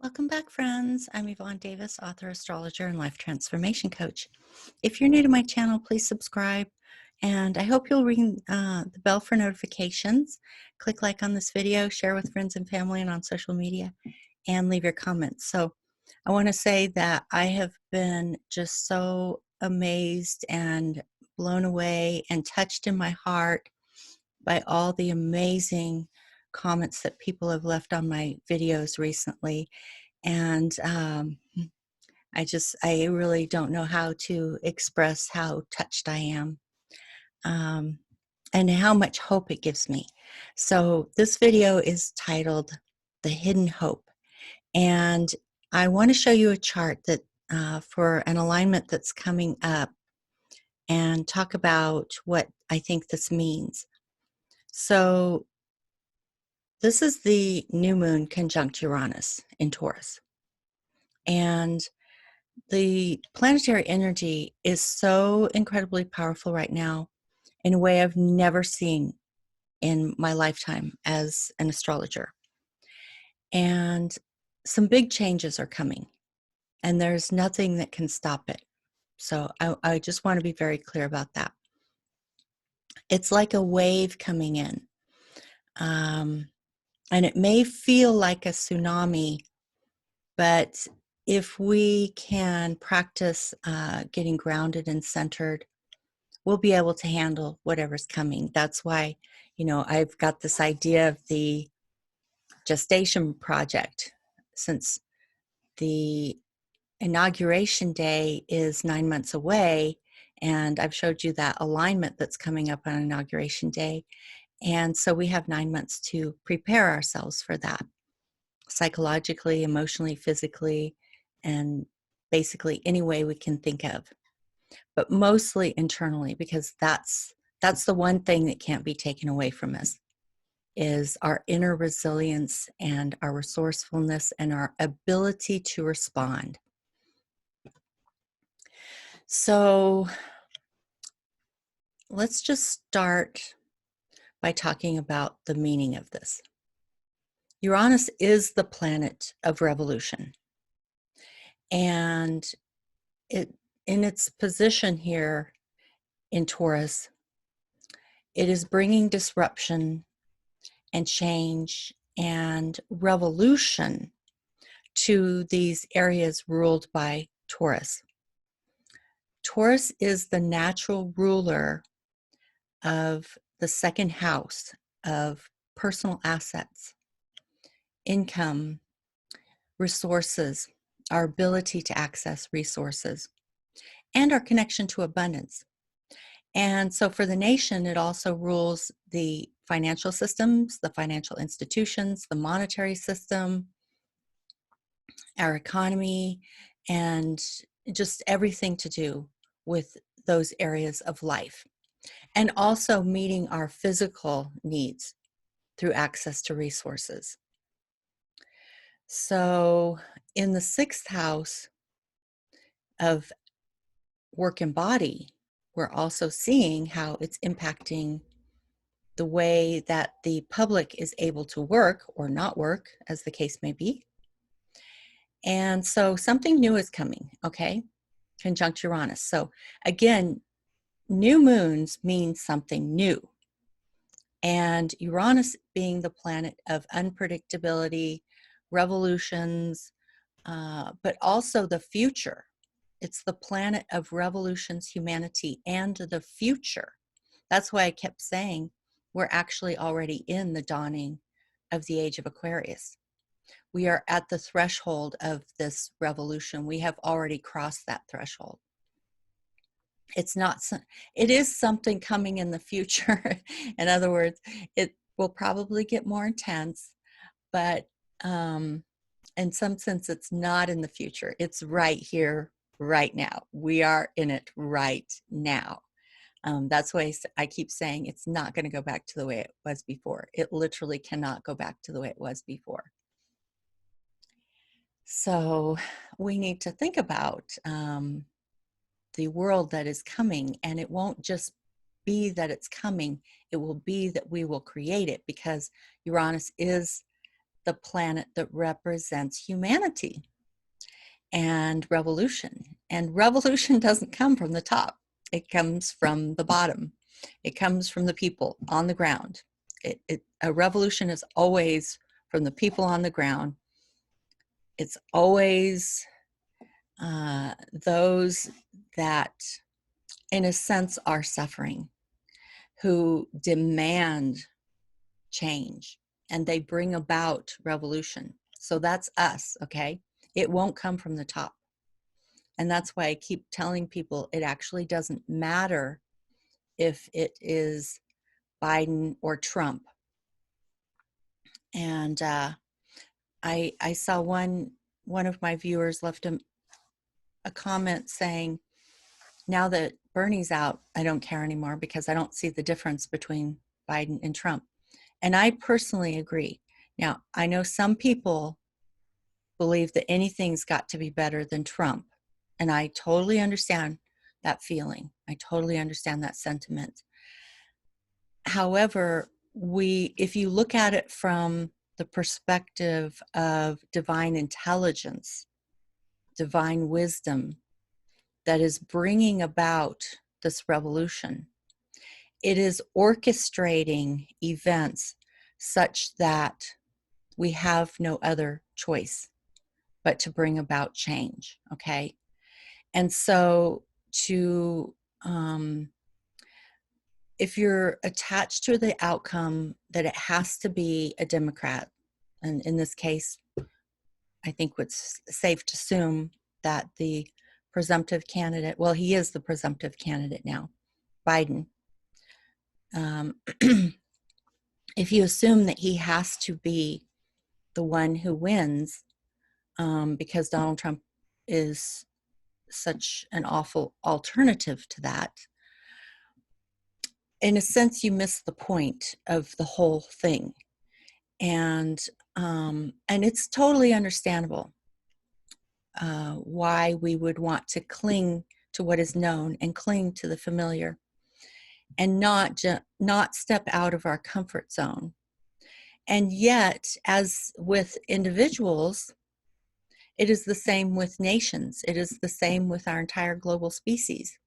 Welcome back, friends. I'm Yvonne Davis, author, astrologer, and life transformation coach. If you're new to my channel, please subscribe, and I hope you'll ring the bell for notifications. Click like on this video, share with friends and family and on social media, and leave your comments. So I want to say that I have been just so amazed and blown away and touched in my heart by all the amazing comments that people have left on my videos recently. And I really don't know how to express how touched I am, um, and how much hope it gives me. So this video is titled The Hidden Hope. And I want to show you a chart that for an alignment that's coming up and talk about what I think this means. So this is the new moon conjunct Uranus in Taurus. And the planetary energy is so incredibly powerful right now in a way I've never seen in my lifetime as an astrologer. And some big changes are coming, and there's nothing that can stop it. So I just want to be very clear about that. It's like a wave coming in. And it may feel like a tsunami, but if we can practice getting grounded and centered, we'll be able to handle whatever's coming. That's why, I've got this idea of the gestation project, since the inauguration day is 9 months away, and I've showed you that alignment that's coming up on inauguration day. And so we have 9 months to prepare ourselves for that, psychologically, emotionally, physically, and basically any way we can think of, but mostly internally, because that's the one thing that can't be taken away from us, is our inner resilience and our resourcefulness and our ability to respond. So let's just start by talking about the meaning of this. Uranus is the planet of revolution, and it, in its position here in Taurus, it is bringing disruption and change and revolution to these areas ruled by Taurus. Taurus is the natural ruler of the second house of personal assets, income, resources, our ability to access resources, and our connection to abundance. And so for the nation, it also rules the financial systems, the financial institutions, the monetary system, our economy, and just everything to do with those areas of life. And also meeting our physical needs through access to resources. So in the sixth house of work and body, we're also seeing how it's impacting the way that the public is able to work or not work, as the case may be. And so something new is coming, okay? Conjunct Uranus. So again, new moons mean something new. And Uranus being the planet of unpredictability, revolutions, but also the future. It's the planet of revolutions, humanity, and the future. That's why I kept saying we're actually already in the dawning of the age of Aquarius. We are at the threshold of this revolution. We have already crossed that threshold. It is something coming in the future. In other words, it will probably get more intense, but in some sense, it's not in the future. It's right here, right now. We are in it right now. That's why I keep saying it's not going to go back to the way it was before. It literally cannot go back to the way it was before. So we need to think about the world that is coming, and it won't just be that it's coming, it will be that we will create it, because Uranus is the planet that represents humanity and revolution. And revolution doesn't come from the top. It comes from the bottom. It comes from the people on the ground. A revolution is always from the people on the ground. It's always those that, in a sense, are suffering, who demand change, and they bring about revolution. So that's us, okay? It won't come from the top. And that's why I keep telling people it actually doesn't matter if it is Biden or Trump. And I saw one of my viewers left a comment saying, now that Bernie's out, I don't care anymore because I don't see the difference between Biden and Trump. And I personally agree. Now, I know some people believe that anything's got to be better than Trump. And I totally understand that feeling. I totally understand that sentiment. However, if you look at it from the perspective of divine intelligence, divine wisdom that is bringing about this revolution, it is orchestrating events such that we have no other choice but to bring about change, okay? And so if you're attached to the outcome that it has to be a Democrat, and in this case, I think it's safe to assume that the presumptive candidate, well, he is the presumptive candidate now, Biden. If you assume that he has to be the one who wins, because Donald Trump is such an awful alternative to that, in a sense, you miss the point of the whole thing. And it's totally understandable why we would want to cling to what is known and cling to the familiar and not step out of our comfort zone. And yet, as with individuals, it is the same with nations. It is the same with our entire global species.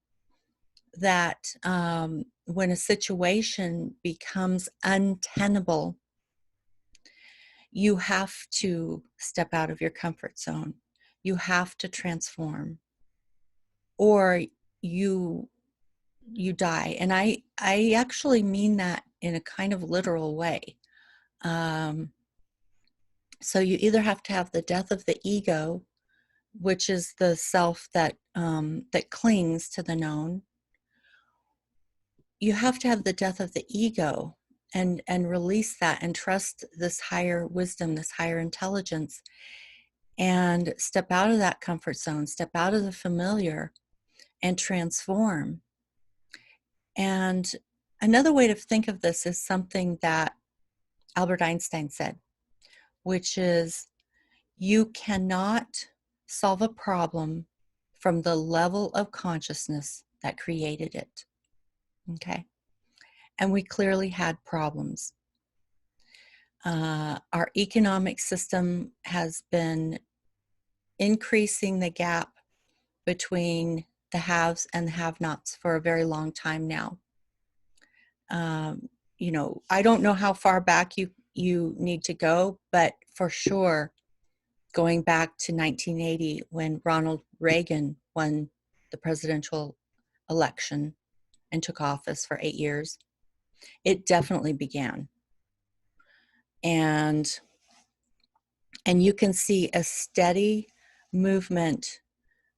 That when a situation becomes untenable, you have to step out of your comfort zone. You have to transform, or you die. And I actually mean that in a kind of literal way. So you either have to have the death of the ego, which is the self that clings to the known. You have to have the death of the ego and release that and trust this higher wisdom, this higher intelligence, and step out of that comfort zone, step out of the familiar, and transform. And another way to think of this is something that Albert Einstein said, which is, you cannot solve a problem from the level of consciousness that created it. Okay? And we clearly had problems. Our economic system has been increasing the gap between the haves and the have-nots for a very long time now. I don't know how far back you need to go, but for sure, going back to 1980 when Ronald Reagan won the presidential election and took office for 8 years, it definitely began. And you can see a steady movement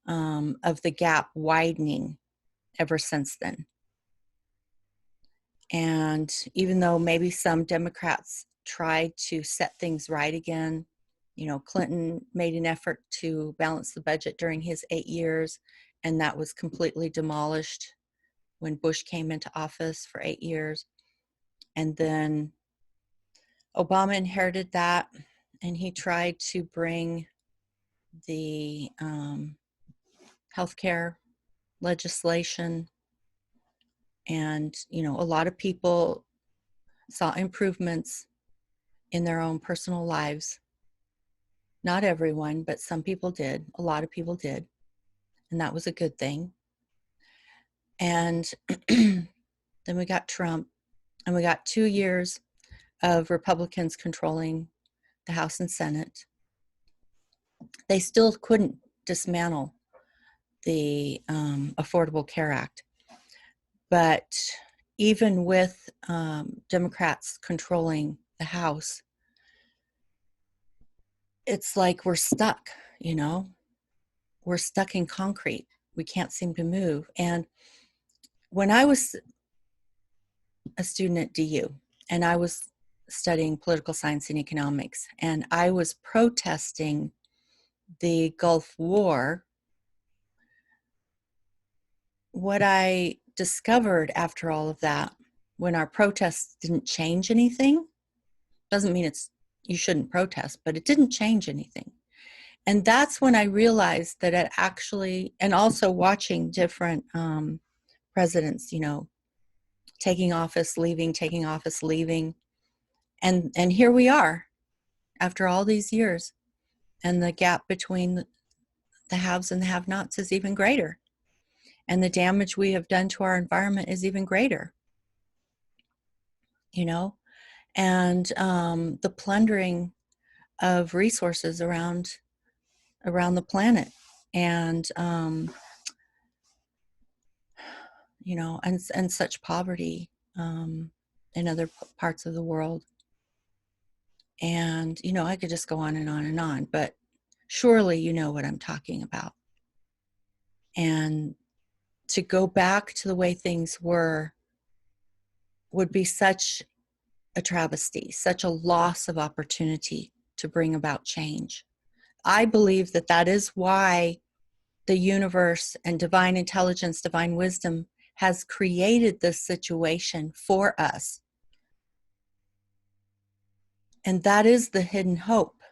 of the gap widening ever since then. And even though maybe some Democrats tried to set things right again, Clinton made an effort to balance the budget during his 8 years, and that was completely demolished when Bush came into office for 8 years. And then Obama inherited that, and he tried to bring the healthcare legislation. And, a lot of people saw improvements in their own personal lives. Not everyone, but some people did. A lot of people did. And that was a good thing. And then we got Trump, and we got 2 years of Republicans controlling the House and Senate. They still couldn't dismantle the Affordable Care Act. But even with Democrats controlling the House, it's like we're stuck, you know? We're stuck in concrete. We can't seem to move. And when I was a student at DU, and I was studying political science and economics, and I was protesting the Gulf War, what I discovered after all of that, when our protests didn't change anything, doesn't mean you shouldn't protest, but it didn't change anything. And that's when I realized that it actually, and also watching different presidents, you know, taking office, leaving, taking office, leaving. And here we are after all these years, and the gap between the haves and the have-nots is even greater. And the damage we have done to our environment is even greater, you know, and the plundering of resources around the planet, and you know, and such poverty in other parts of the world. And you know, I could just go on and on and on, but surely you know what I'm talking about. And to go back to the way things were would be such a travesty, such a loss of opportunity to bring about change. I believe that that is why the universe and divine intelligence, divine wisdom has created this situation for us. And that is the hidden hope,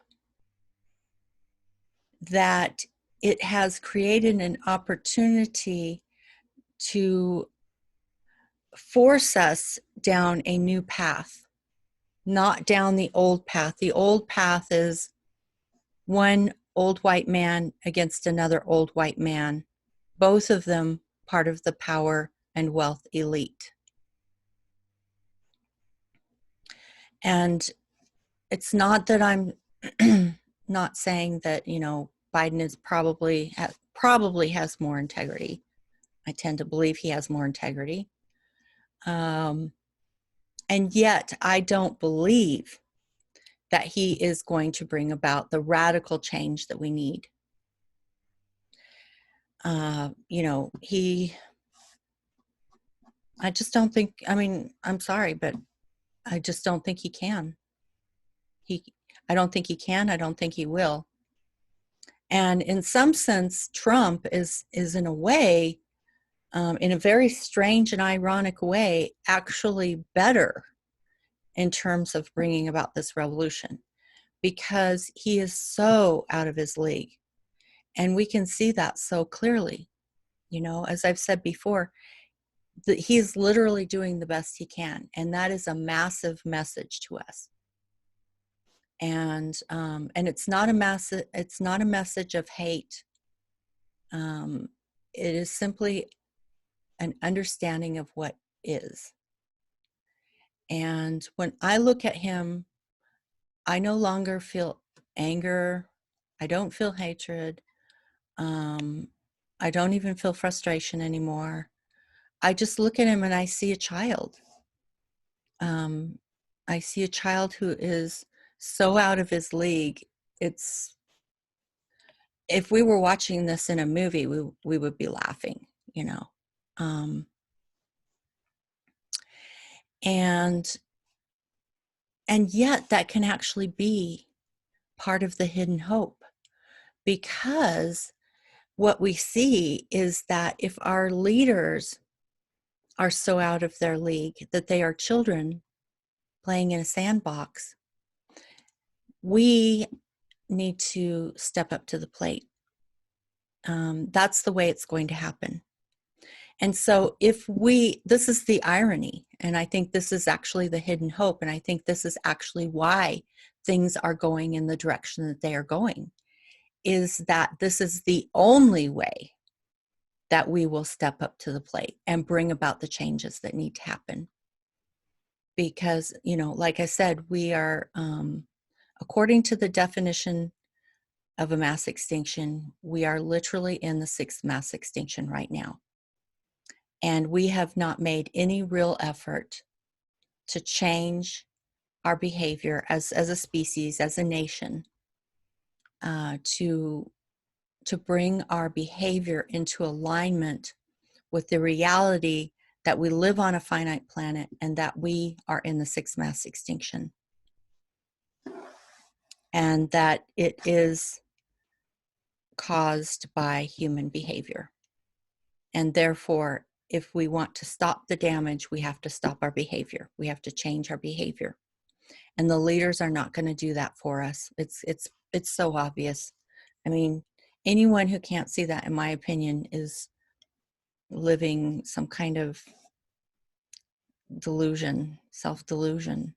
that it has created an opportunity to force us down a new path, not down the old path. The old path is one old white man against another old white man, both of them part of the power and wealth elite. And it's not that I'm not saying that, you know, Biden is probably has more integrity. I tend to believe he has more integrity. And yet I don't believe that he is going to bring about the radical change that we need. You know, I just don't think, I mean, I'm sorry, but I just don't think he can. I don't think he can. I don't think he will. And in some sense, Trump is in a way, in a very strange and ironic way, actually better in terms of bringing about this revolution, because he is so out of his league. And we can see that so clearly. You know, as I've said before, that he's literally doing the best he can. And that is a massive message to us. And it's not a message of hate. It is simply an understanding of what is. And when I look at him, I no longer feel anger. I don't feel hatred. I don't even feel frustration anymore. I just look at him and I see a child. I see a child who is so out of his league. It's, if we were watching this in a movie, we would be laughing, you know. And yet that can actually be part of the hidden hope, because what we see is that if our leaders are so out of their league that they are children playing in a sandbox, we need to step up to the plate. That's the way it's going to happen. And so this is the irony, and I think this is actually the hidden hope, and I think this is actually why things are going in the direction that they are going, is that this is the only way that we will step up to the plate and bring about the changes that need to happen. Because, like I said, we are, according to the definition of a mass extinction, we are literally in the sixth mass extinction right now. And we have not made any real effort to change our behavior as a species, as a nation, to bring our behavior into alignment with the reality that we live on a finite planet and that we are in the sixth mass extinction, and that it is caused by human behavior. And therefore, if we want to stop the damage, we have to stop our behavior. We have to change our behavior. And the leaders are not going to do that for us. It's so obvious. I mean, anyone who can't see that, in my opinion, is living some kind of delusion, self-delusion.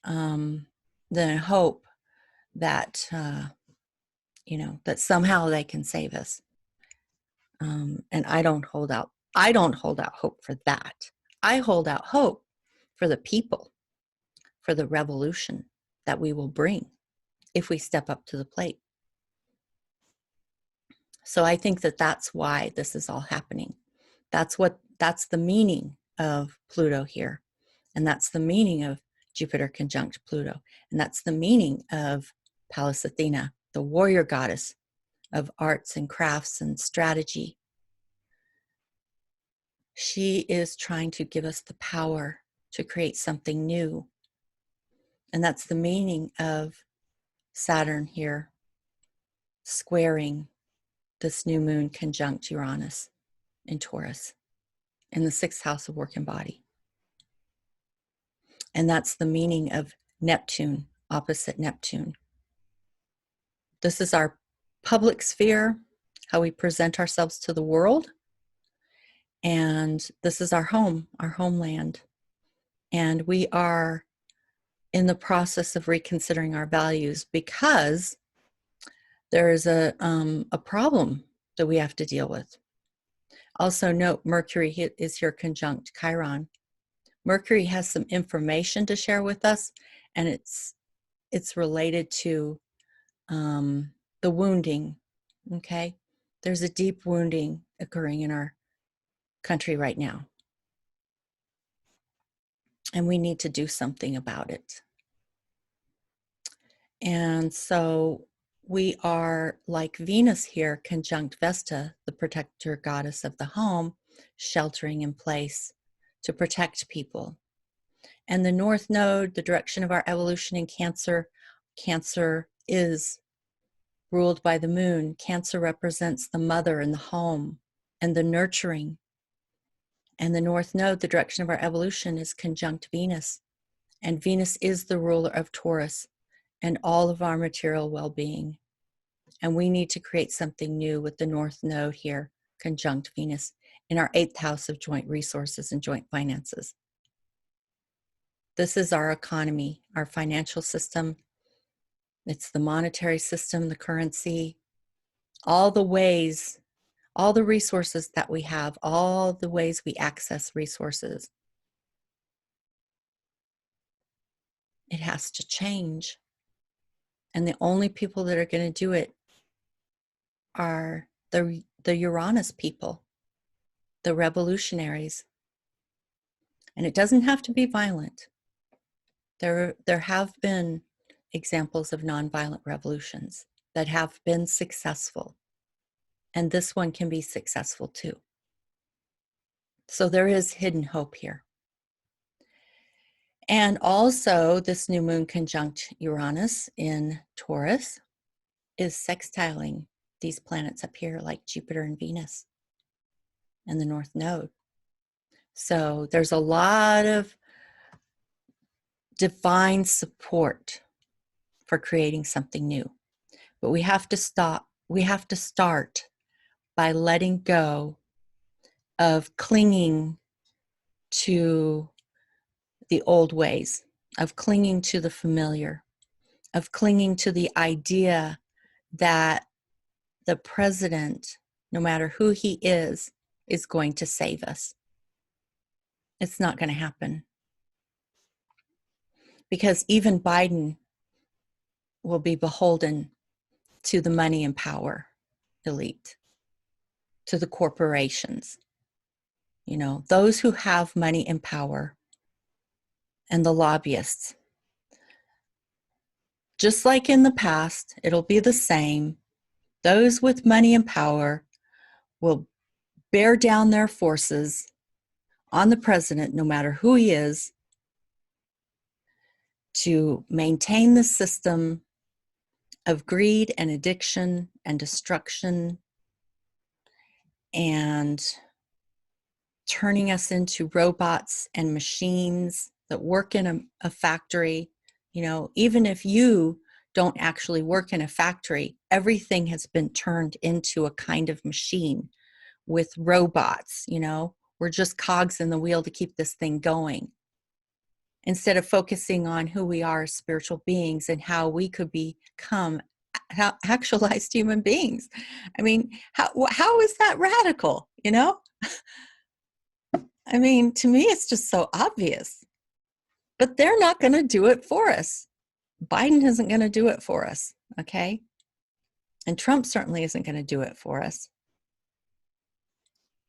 Then hope that that somehow they can save us. And I don't hold out hope for that. I hold out hope for the people, for the revolution that we will bring if we step up to the plate. So I think that that's why this is all happening. That's the meaning of Pluto here. And that's the meaning of Jupiter conjunct Pluto. And that's the meaning of Pallas Athena, the warrior goddess of arts and crafts and strategy. She is trying to give us the power to create something new. And that's the meaning of Saturn here squaring this new moon conjunct Uranus in Taurus in the sixth house of work and body. And that's the meaning of Neptune, opposite Neptune. This is our public sphere, how we present ourselves to the world. And this is our home, our homeland. And we are in the process of reconsidering our values because there is a problem that we have to deal with. Also note, Mercury is here conjunct Chiron. Mercury has some information to share with us, and it's related to the wounding, okay? There's a deep wounding occurring in our country right now, and we need to do something about it. And so we are, like Venus here, conjunct Vesta, the protector goddess of the home, sheltering in place to protect people. And the North Node, the direction of our evolution in Cancer, Cancer is ruled by the moon. Cancer represents the mother and the home and the nurturing. And the North Node, the direction of our evolution, is conjunct Venus. And Venus is the ruler of Taurus and all of our material well-being. And we need to create something new with the North Node here, conjunct Venus, in our 8th house of joint resources and joint finances. This is our economy, our financial system. It's the monetary system, the currency, all the ways, all the resources that we have, all the ways we access resources. It has to change. And the only people that are going to do it are the Uranus people, the revolutionaries. And it doesn't have to be violent. There have been examples of nonviolent revolutions that have been successful. And this one can be successful too. So there is hidden hope here. And also, this new moon conjunct Uranus in Taurus is sextiling these planets up here, like Jupiter and Venus and the North Node. So there's a lot of divine support for creating something new. But we have to start by letting go of clinging to the old ways, of clinging to the familiar, of clinging to the idea that the president, no matter who he is going to save us. It's not going to happen. Because even Biden will be beholden to the money and power elite, to the corporations, those who have money and power, and the lobbyists. Just like in the past, it'll be the same. Those with money and power will bear down their forces on the president, no matter who he is, to maintain the system of greed and addiction and destruction and turning us into robots and machines that work in a factory. Even if you don't actually work in a factory, everything has been turned into a kind of machine with robots. We're just cogs in the wheel to keep this thing going, instead of focusing on who we are as spiritual beings and how we could become actualized human beings. I mean, how is that radical? I mean, to me, it's just so obvious. But they're not going to do it for us. Biden isn't going to do it for us, okay? And Trump certainly isn't going to do it for us.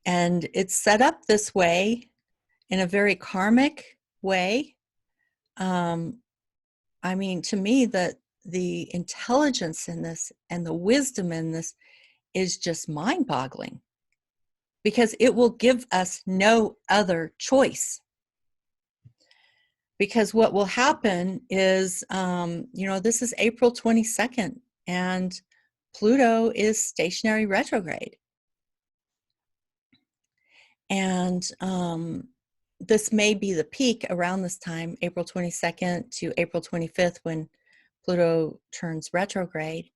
And it's set up this way in a very karmic way. I mean, to me, the intelligence in this and the wisdom in this is just mind-boggling, because it will give us no other choice. Because what will happen is, this is April 22nd, and Pluto is stationary retrograde. And this may be the peak around this time, April 22nd to April 25th, when Pluto turns retrograde.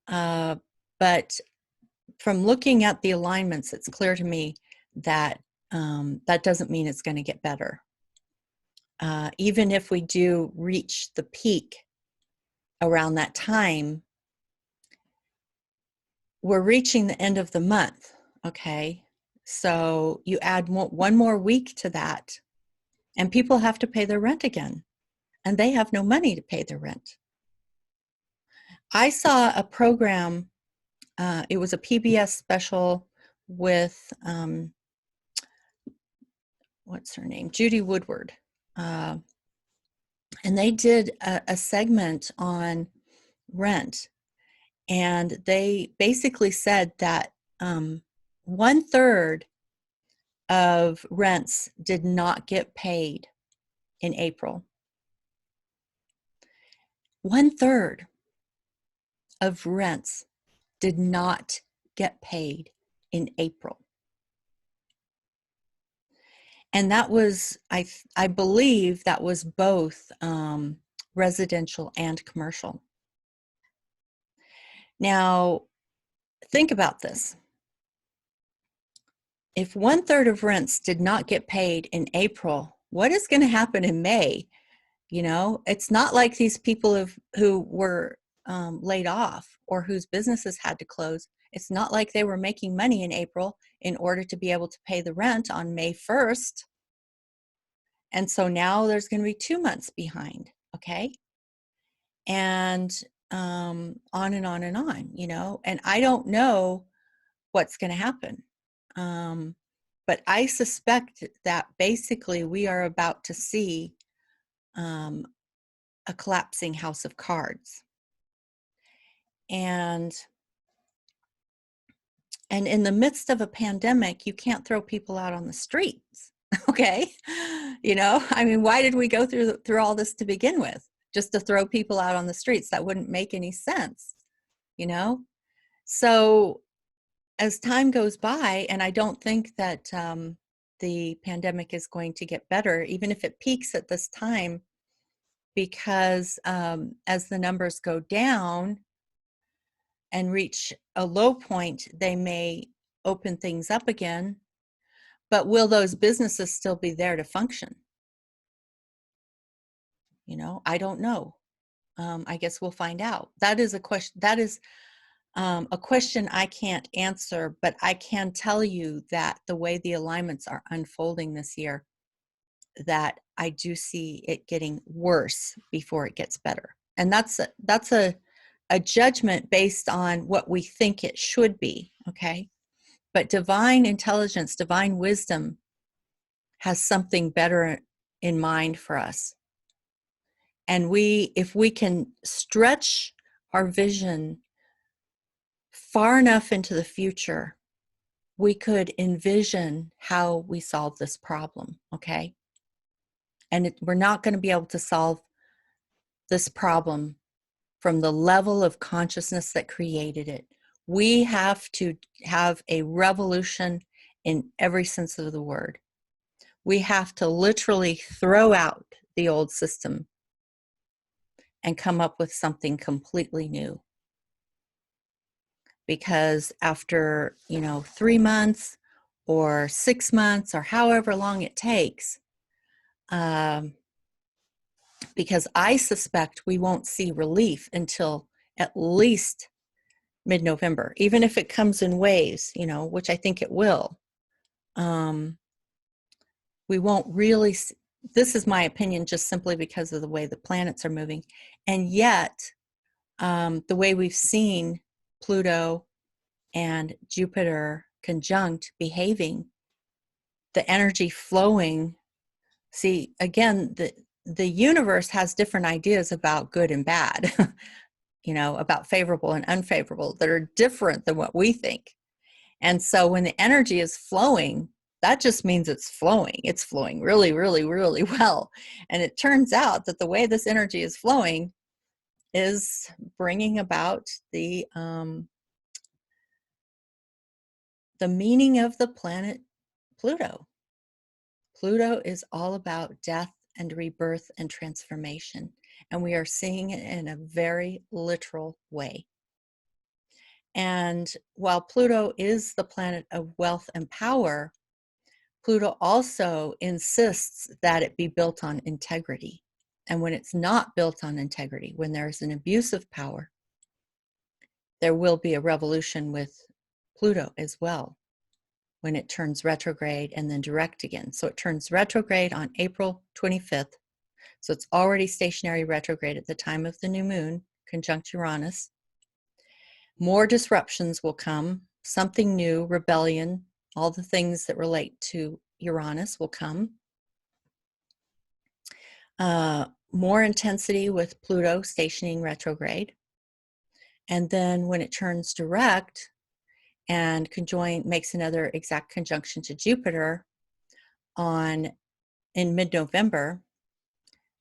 But from looking at the alignments, it's clear to me that that doesn't mean it's going to get better. Even if we do reach the peak around that time, we're reaching the end of the month, okay? So you add one more week to that, and people have to pay their rent again, and they have no money to pay their rent. I saw a program, it was a PBS special with, what's her name? Judy Woodward. And they did a segment on rent. And they basically said that 1/3 of rents did not get paid in April. 1/3 of rents did not get paid in April. And that was, I believe that was both residential and commercial. Now, think about this. If 1/3 of rents did not get paid in April, what is going to happen in May? It's not like these people who were laid off or whose businesses had to close. It's not like they were making money in April in order to be able to pay the rent on May 1st. And so now there's going to be 2 months behind, okay? And on and on and on, and I don't know what's going to happen. But I suspect that basically we are about to see a collapsing house of cards. And in the midst of a pandemic, you can't throw people out on the streets, okay? I mean, why did we go through all this to begin with? Just to throw people out on the streets? That wouldn't make any sense, So as time goes by, and I don't think that the pandemic is going to get better, even if it peaks at this time, because as the numbers go down and reach a low point, they may open things up again. But will those businesses still be there to function? I don't know. I guess we'll find out. That is a question. That is a question I can't answer, but I can tell you that the way the alignments are unfolding this year, that I do see it getting worse before it gets better. And that's a judgment based on what we think it should be, okay? But divine intelligence, divine wisdom has something better in mind for us. And if we can stretch our vision far enough into the future, we could envision how we solve this problem, okay? And we're not going to be able to solve this problem from the level of consciousness that created it. We have to have a revolution in every sense of the word. We have to literally throw out the old system and come up with something completely new. Because after 3 months or 6 months or however long it takes, because I suspect we won't see relief until at least mid-November, even if it comes in waves, which I think it will. We won't really this is my opinion, just simply because of the way the planets are moving. And yet, the way we've seen Pluto and Jupiter conjunct behaving, the energy flowing. See, again, the universe has different ideas about good and bad, about favorable and unfavorable, that are different than what we think. And so when the energy is flowing, that just means it's flowing. It's flowing really, really, really well. And it turns out that the way this energy is flowing is bringing about the meaning of the planet Pluto. Pluto is all about death and rebirth and transformation. And we are seeing it in a very literal way. And while Pluto is the planet of wealth and power, Pluto also insists that it be built on integrity. And when it's not built on integrity, when there's an abuse of power, there will be a revolution with Pluto as well, when it turns retrograde and then direct again. So it turns retrograde on April 25th. So it's already stationary retrograde at the time of the new moon, conjunct Uranus. More disruptions will come, something new, rebellion, all the things that relate to Uranus will come. More intensity with Pluto stationing retrograde. And then when it turns direct and makes another exact conjunction to Jupiter in mid-November,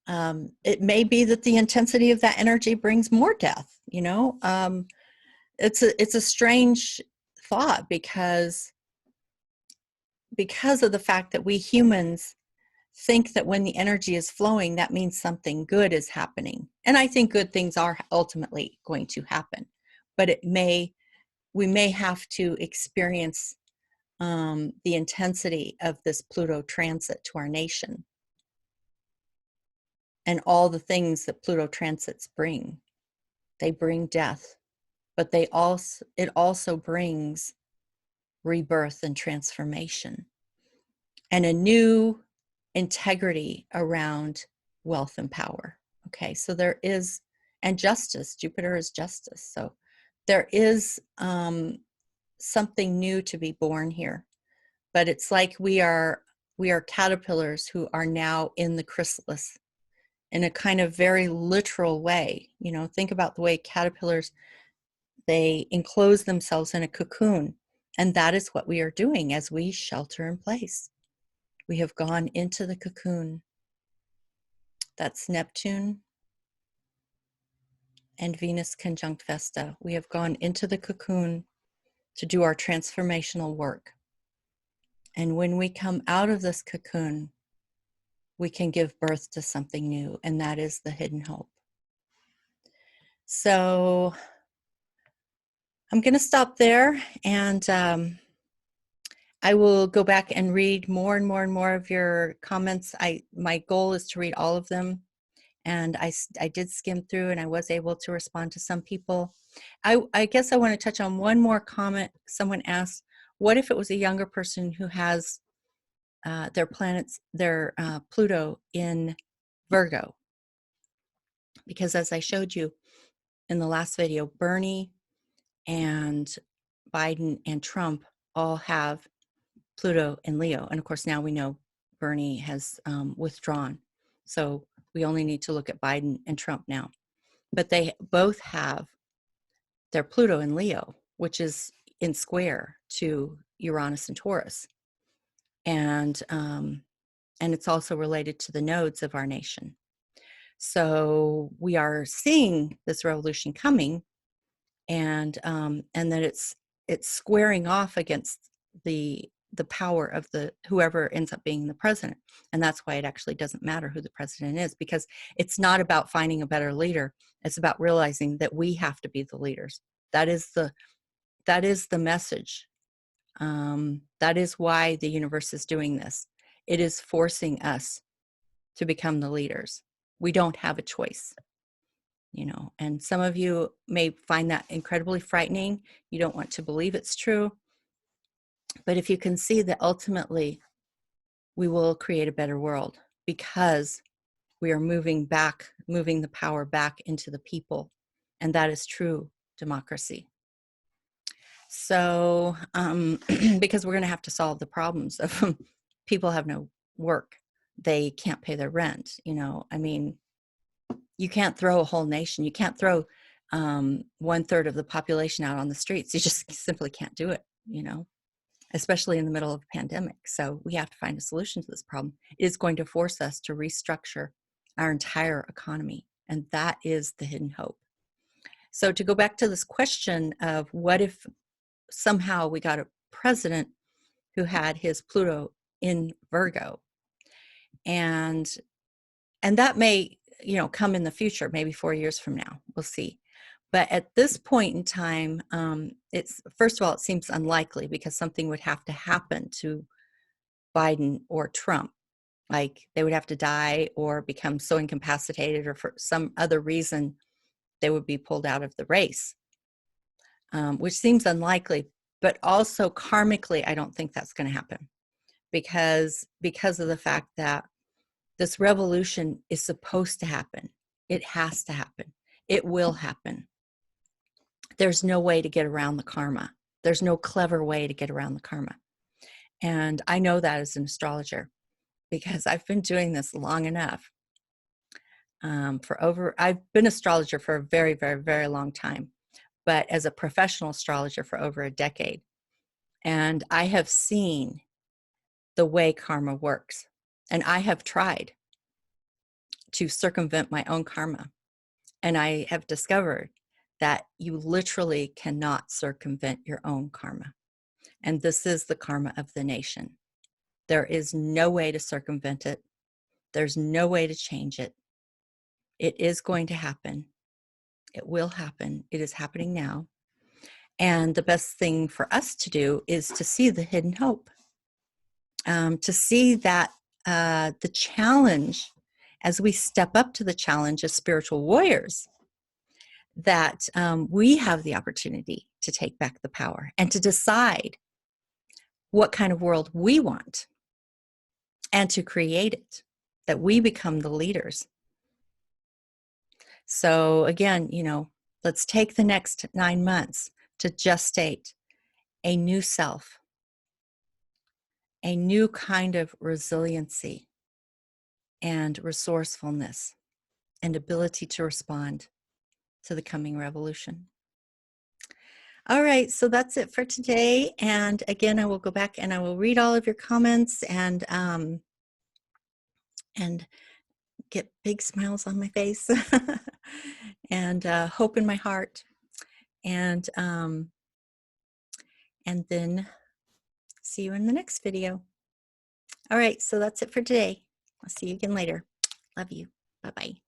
it may be that the intensity of that energy brings more death. It's a strange thought because of the fact that we humans think that when the energy is flowing, that means something good is happening. And I think good things are ultimately going to happen, but we may have to experience the intensity of this Pluto transit to our nation and all the things that Pluto transits bring. They bring death, but it also brings rebirth and transformation and a new integrity around wealth and power. Okay, so there is, and justice. Jupiter is justice. So there is something new to be born here. But it's like we are caterpillars who are now in the chrysalis in a kind of very literal way. Think about the way caterpillars, they enclose themselves in a cocoon. And that is what we are doing as we shelter in place. We have gone into the cocoon. That's Neptune and Venus conjunct Vesta. We have gone into the cocoon to do our transformational work. And when we come out of this cocoon, we can give birth to something new, and that is the hidden hope. So I'm going to stop there and I will go back and read more and more and more of your comments. My goal is to read all of them, and I did skim through, and I was able to respond to some people. I guess I want to touch on one more comment. Someone asked, what if it was a younger person who has their Pluto in Virgo? Because as I showed you in the last video, Bernie and Biden and Trump all have Pluto in Leo. And of course, now we know Bernie has withdrawn. So we only need to look at Biden and Trump now. But they both have their Pluto in Leo, which is in square to Uranus and Taurus. And it's also related to the nodes of our nation. So we are seeing this revolution coming, and that it's squaring off against the power of whoever ends up being the president. And that's why it actually doesn't matter who the president is, because it's not about finding a better leader. It's about realizing that we have to be the leaders. That is the message. That is why the universe is doing this. It is forcing us to become the leaders. We don't have a choice. And some of you may find that incredibly frightening. You don't want to believe it's true. But if you can see that ultimately we will create a better world, because we are moving the power back into the people. And that is true democracy. So, because we're going to have to solve the problems of people have no work. They can't pay their rent. I mean, you can't throw a whole nation. You can't throw 1/3 of the population out on the streets. You just simply can't do it, especially in the middle of a pandemic. So we have to find a solution to this problem. It is going to force us to restructure our entire economy. And that is the hidden hope. So to go back to this question of what if somehow we got a president who had his Pluto in Virgo, and that may come in the future, maybe 4 years from now, we'll see. But at this point in time, it's, first of all, it seems unlikely, because something would have to happen to Biden or Trump. Like they would have to die or become so incapacitated, or for some other reason they would be pulled out of the race, which seems unlikely. But also karmically, I don't think that's going to happen, because of the fact that this revolution is supposed to happen. It has to happen. It will happen. There's no way to get around the karma. There's no clever way to get around the karma. And I know that as an astrologer, because I've been doing this long enough. I've been astrologer for a very, very, very long time, but as a professional astrologer for over a decade. And I have seen the way karma works. And I have tried to circumvent my own karma. And I have discovered that you literally cannot circumvent your own karma. And this is the karma of the nation. There is no way to circumvent it. There's no way to change it. It is going to happen. It will happen. It is happening now. And the best thing for us to do is to see the hidden hope, to see that the challenge, as we step up to the challenge as spiritual warriors, that we have the opportunity to take back the power and to decide what kind of world we want, and to create it, that we become the leaders. So again, let's take the next 9 months to gestate a new self, a new kind of resiliency and resourcefulness and ability to respond to the coming revolution. All right, so that's it for today. And again, I will go back and I will read all of your comments and get big smiles on my face and hope in my heart. And then see you in the next video. All right, so that's it for today. I'll see you again later. Love you. Bye-bye.